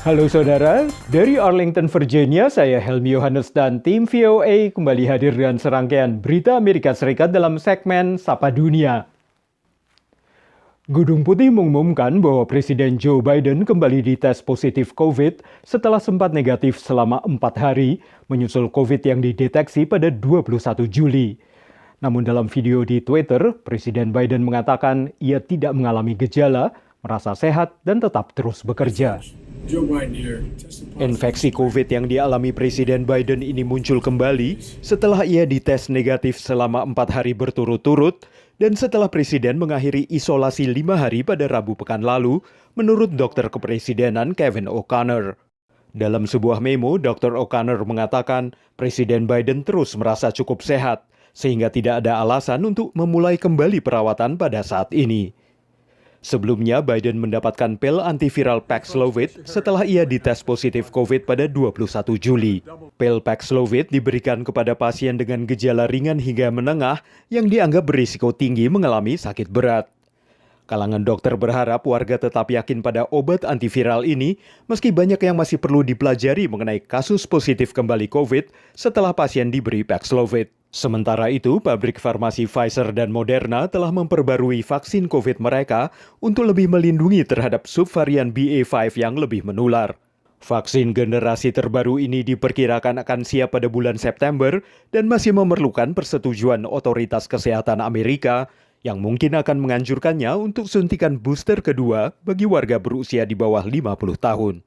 Halo saudara, dari Arlington, Virginia, saya Helmi Yohanes dan tim VOA kembali hadir dengan serangkaian berita Amerika Serikat dalam segmen Sapa Dunia. Gedung Putih mengumumkan bahwa Presiden Joe Biden kembali dites positif COVID setelah sempat negatif selama 4 hari, menyusul COVID yang dideteksi pada 21 Juli. Namun dalam video di Twitter, Presiden Biden mengatakan ia tidak mengalami gejala, merasa sehat, dan tetap terus bekerja. Infeksi COVID yang dialami Presiden Biden ini muncul kembali setelah ia dites negatif selama 4 hari berturut-turut dan setelah Presiden mengakhiri isolasi 5 hari pada Rabu pekan lalu, menurut dokter kepresidenan Kevin O'Connor. Dalam sebuah memo, Dr. O'Connor mengatakan Presiden Biden terus merasa cukup sehat, sehingga tidak ada alasan untuk memulai kembali perawatan pada saat ini. Sebelumnya, Biden mendapatkan pil antiviral Paxlovid setelah ia dites positif COVID pada 21 Juli. Pil Paxlovid diberikan kepada pasien dengan gejala ringan hingga menengah yang dianggap berisiko tinggi mengalami sakit berat. Kalangan dokter berharap warga tetap yakin pada obat antiviral ini, meski banyak yang masih perlu dipelajari mengenai kasus positif kembali COVID setelah pasien diberi Paxlovid. Sementara itu, pabrik farmasi Pfizer dan Moderna telah memperbarui vaksin COVID mereka untuk lebih melindungi terhadap subvarian BA5 yang lebih menular. Vaksin generasi terbaru ini diperkirakan akan siap pada bulan September dan masih memerlukan persetujuan otoritas kesehatan Amerika yang mungkin akan menganjurkannya untuk suntikan booster kedua bagi warga berusia di bawah 50 tahun.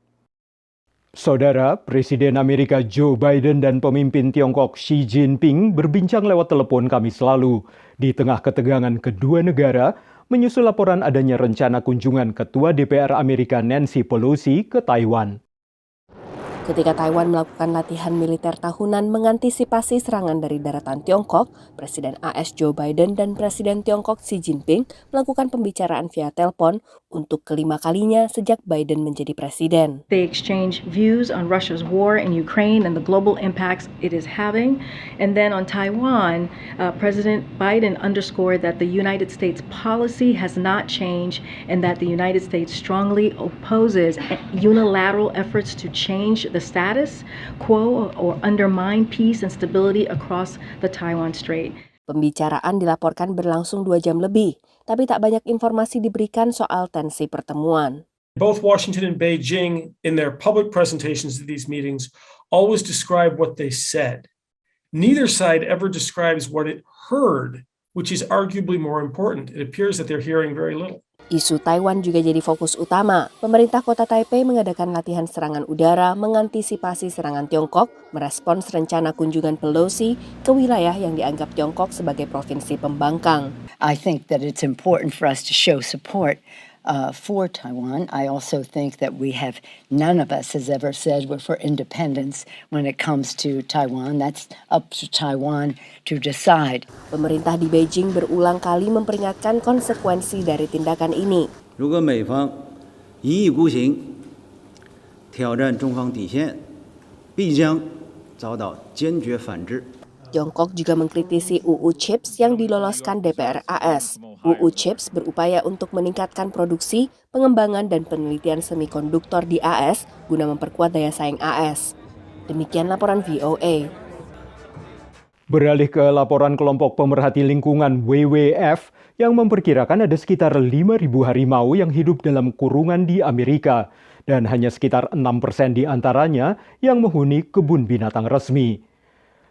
Saudara, Presiden Amerika Joe Biden dan pemimpin Tiongkok Xi Jinping berbincang lewat telepon Kamis lalu di tengah ketegangan kedua negara menyusul laporan adanya rencana kunjungan Ketua DPR Amerika Nancy Pelosi ke Taiwan. Ketika Taiwan melakukan latihan militer tahunan mengantisipasi serangan dari daratan Tiongkok, Presiden AS Joe Biden dan Presiden Tiongkok Xi Jinping melakukan pembicaraan via telepon untuk kelima kalinya sejak Biden menjadi presiden. They exchange views on Russia's war in Ukraine and the global impacts it is having. And then on Taiwan, President Biden underscored that the United States policy has not changed and that the United States strongly opposes unilateral efforts to change the status quo or undermine peace and stability across the Taiwan Strait. Pembicaraan dilaporkan berlangsung 2 jam lebih, tapi tak banyak informasi diberikan soal tensi pertemuan. Both Washington and Beijing, in their public presentations at these meetings, always describe what they said. Neither side ever describes what it heard, which is arguably more important. It appears that they're hearing very little. Isu Taiwan juga jadi fokus utama. Pemerintah kota Taipei mengadakan latihan serangan udara mengantisipasi serangan Tiongkok, merespons rencana kunjungan Pelosi ke wilayah yang dianggap Tiongkok sebagai provinsi pembangkang. I think that it's important for us to show support for Taiwan. I also think that none of us has ever said we're for independence when it comes to Taiwan. That's up to Taiwan to decide. Pemerintah di Beijing berulang kali memperingatkan konsekuensi dari tindakan ini. 如果美方一意孤行，挑战中方底线，必将遭到坚决反制。 Tiongkok juga mengkritisi UU CHIPS yang diloloskan DPR AS. UU CHIPS berupaya untuk meningkatkan produksi, pengembangan, dan penelitian semikonduktor di AS guna memperkuat daya saing AS. Demikian laporan VOA. Beralih ke laporan kelompok pemerhati lingkungan WWF yang memperkirakan ada sekitar 5.000 harimau yang hidup dalam kurungan di Amerika dan hanya sekitar 6% di antaranya yang menghuni kebun binatang resmi.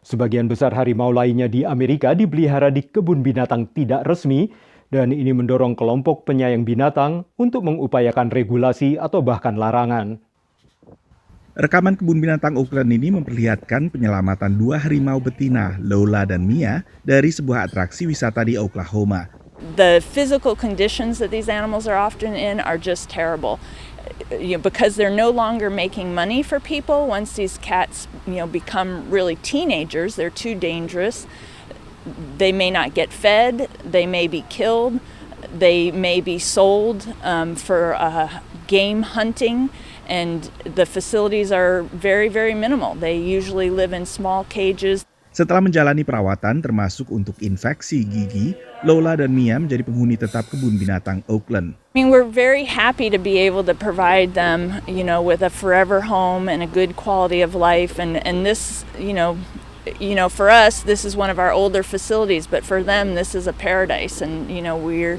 Sebagian besar harimau lainnya di Amerika dipelihara di kebun binatang tidak resmi dan ini mendorong kelompok penyayang binatang untuk mengupayakan regulasi atau bahkan larangan. Rekaman kebun binatang Oakland ini memperlihatkan penyelamatan 2 harimau betina, Lola dan Mia, dari sebuah atraksi wisata di Oklahoma. The physical conditions that these animals are often in are just terrible. Because they're no longer making money for people once these cats, become really teenagers, they're too dangerous. They may not get fed, they may be killed, they may be sold for game hunting, and the facilities are very, very minimal. They usually live in small cages. Setelah menjalani perawatan termasuk untuk infeksi gigi, Lola dan Mia menjadi penghuni tetap kebun binatang Oakland. I mean, we're very happy to be able to provide them, with a forever home and a good quality of life. And this, for us, this is one of our older facilities, but for them, this is a paradise. And, we're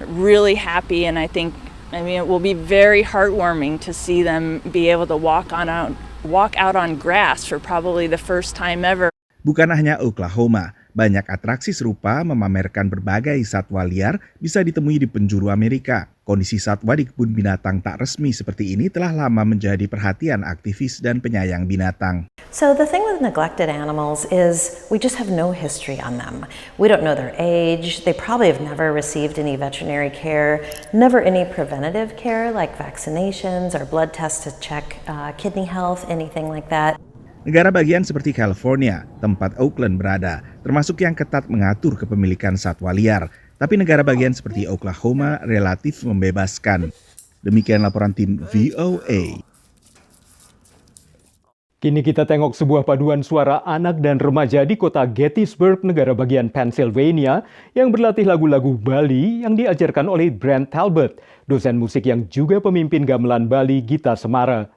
really happy. And it will be very heartwarming to see them be able to walk out on grass for probably the first time ever. Bukan hanya Oklahoma, banyak atraksi serupa memamerkan berbagai satwa liar bisa ditemui di penjuru Amerika. Kondisi satwa di kebun binatang tak resmi seperti ini telah lama menjadi perhatian aktivis dan penyayang binatang. So the thing with neglected animals is we just have no history on them. We don't know their age. They probably have never received any veterinary care, never any preventative care like vaccinations or blood tests to check kidney health, anything like that. Negara bagian seperti California, tempat Oakland berada, termasuk yang ketat mengatur kepemilikan satwa liar. Tapi negara bagian seperti Oklahoma relatif membebaskan. Demikian laporan tim VOA. Kini kita tengok sebuah paduan suara anak dan remaja di kota Gettysburg, negara bagian Pennsylvania, yang berlatih lagu-lagu Bali yang diajarkan oleh Brent Talbot, dosen musik yang juga pemimpin gamelan Bali Gita Semara.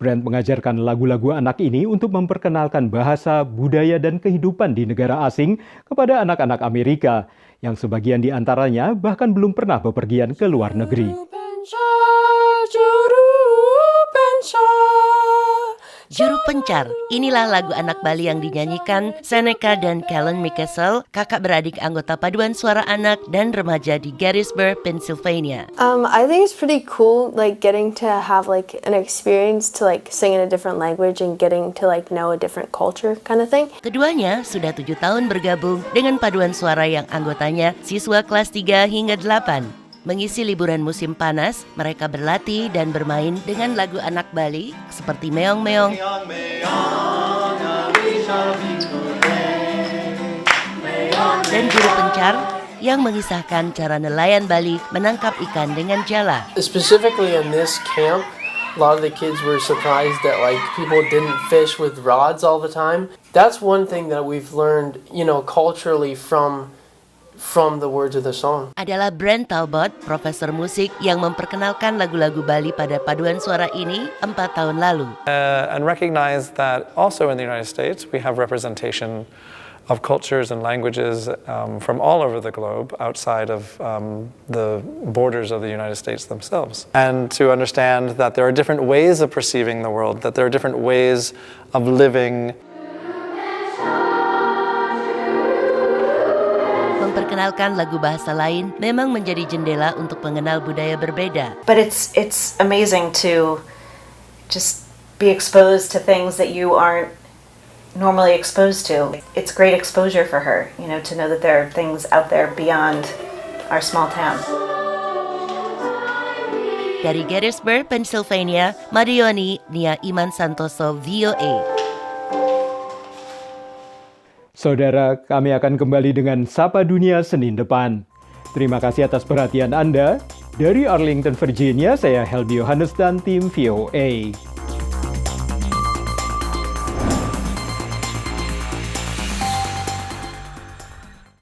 Brent mengajarkan lagu-lagu anak ini untuk memperkenalkan bahasa, budaya, dan kehidupan di negara asing kepada anak-anak Amerika, yang sebagian di antaranya bahkan belum pernah bepergian ke luar negeri. Juru Pencar, inilah lagu anak Bali yang dinyanyikan Seneca dan Kellen Mikesel, kakak beradik anggota paduan suara anak dan remaja di Gettysburg, Pennsylvania. I think it's pretty cool, getting to have an experience to sing in a different language and getting to know a different culture kind of thing. Keduanya sudah 7 tahun bergabung dengan paduan suara yang anggotanya siswa kelas 3 hingga 8. Mengisi liburan musim panas, mereka berlatih dan bermain dengan lagu anak Bali seperti Meong Meong dan Juru Pencar yang mengisahkan cara nelayan Bali menangkap ikan dengan jala. Specifically in this camp, a lot of the kids were surprised that people didn't fish with rods all the time. That's one thing that we've learned, culturally from the words of the song. Adalah Brent Talbot, profesor musik yang memperkenalkan lagu-lagu Bali pada paduan suara ini 4 tahun lalu. And recognize that also in the United States we have representation of cultures and languages from all over the globe outside of the borders of the United States themselves. And to understand that there are different ways of perceiving the world, that there are different ways of living. Memperkenalkan lagu bahasa lain memang menjadi jendela untuk mengenal budaya berbeda. But it's amazing to just be exposed to things that you aren't normally exposed to. It's great exposure for her, to know that there are things out there beyond our small town. Dari Gettysburg, Pennsylvania, Marioni, Nia Iman Santoso, VOA. Saudara, kami akan kembali dengan Sapa Dunia Senin depan. Terima kasih atas perhatian Anda. Dari Arlington, Virginia, saya Helby Yohanes dan tim VOA.